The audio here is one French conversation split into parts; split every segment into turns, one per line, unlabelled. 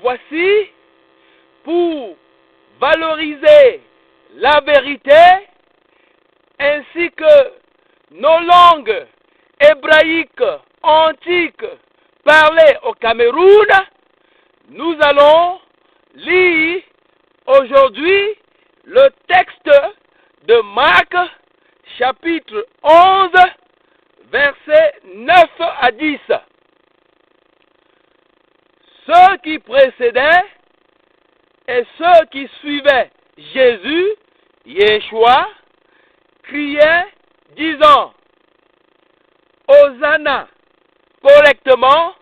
Voici, pour valoriser la vérité, ainsi que nos langues hébraïques antiques parlées au Cameroun, nous allons lire aujourd'hui le texte de Marc, chapitre 11, versets 9 à 10. Ceux qui précédaient et ceux qui suivaient Jésus, Yeshua, criaient disant Hosanna, correctement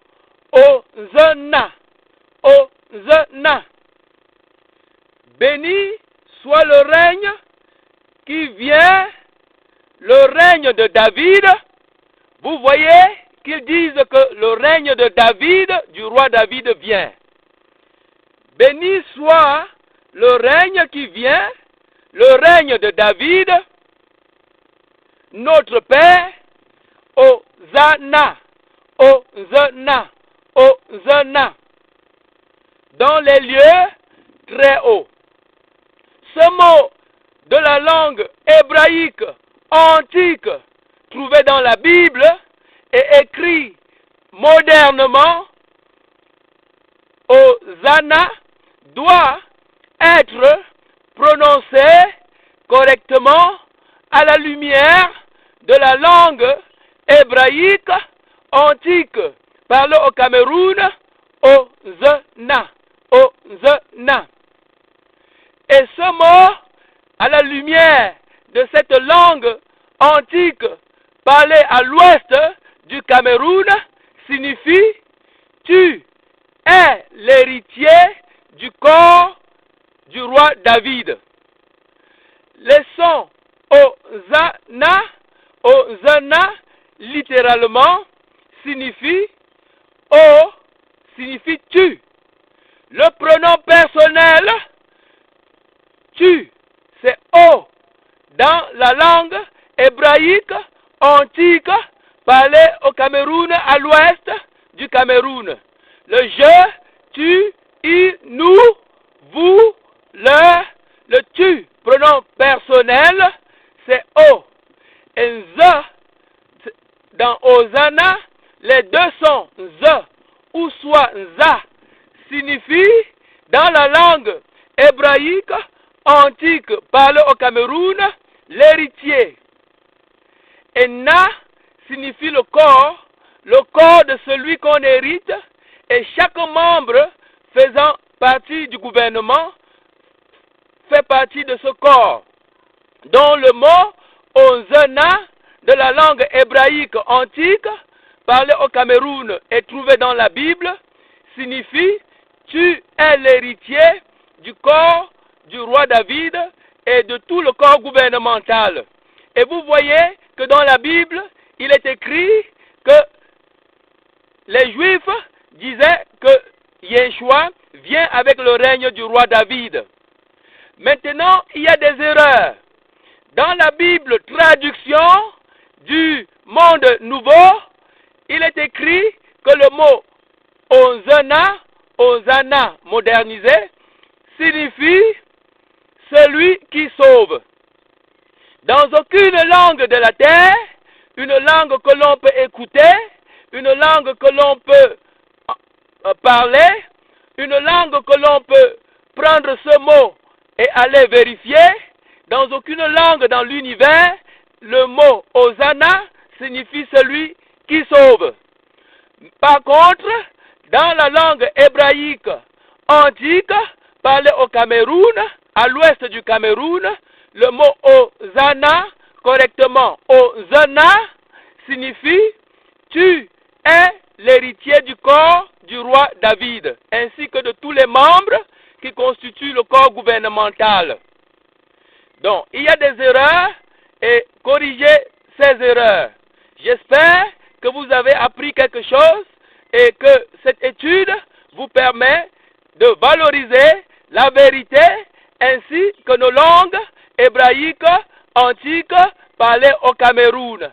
Hosanna, Hosanna. Béni soit le règne qui vient, le règne de David. Vous voyez qu'ils disent que le règne de David, du roi David, vient. Béni soit le règne qui vient, le règne de David, notre Père. Hosanna, Hosanna, Hosanna, dans les lieux très hauts. Ce mot de la langue hébraïque antique trouvé dans la Bible et écrit modernement, Hosanna, doit être prononcé correctement à la lumière de la langue hébraïque antique parlée au Cameroun, Hosanna, Hosanna. Et ce mot, à la lumière de cette langue antique parlée à l'ouest du Cameroun, signifie « Tu es l'héritier du corps du roi David ». Les sons Hosanna, Hosanna, littéralement, signifie « O » signifie « tu ». Le pronom personnel « tu », c'est « O » dans la langue hébraïque antique parlée au Cameroun, à l'ouest du Cameroun. Le je, tu, il, nous, vous, le tu, pronom personnel, c'est O. Et Z, dans Hosanna, les deux sons Z ou soit za signifient dans la langue hébraïque antique parlée au Cameroun l'héritier. Et na signifie le corps de celui qu'on hérite, et chaque membre faisant partie du gouvernement fait partie de ce corps, dont le mot Hosanna de la langue hébraïque antique parlée au Cameroun et trouvé dans la Bible signifie « Tu es l'héritier du corps du roi David et de tout le corps gouvernemental ». Et vous voyez que dans la Bible, il est écrit que les Juifs disaient que Yeshua vient avec le règne du roi David. Maintenant, il y a des erreurs. Dans la Bible, traduction du Monde Nouveau, il est écrit que le mot Hosanna, Hosanna modernisé, signifie celui qui sauve. Dans aucune langue de la terre, une langue que l'on peut écouter, une langue que l'on peut parler, une langue que l'on peut prendre ce mot et aller vérifier, dans aucune langue dans l'univers, le mot Hosanna signifie celui qui sauve. Par contre, dans la langue hébraïque antique, parlée au Cameroun, à l'ouest du Cameroun, le mot Hosanna, correctement Hosanna, signifie « Tu es l'héritier du corps du roi David, ainsi que de tous les membres qui constituent le corps gouvernemental ». Donc, il y a des erreurs et corrigez ces erreurs. J'espère que vous avez appris quelque chose et que cette étude vous permet de valoriser la vérité ainsi que nos langues hébraïques antiques parlées au Cameroun.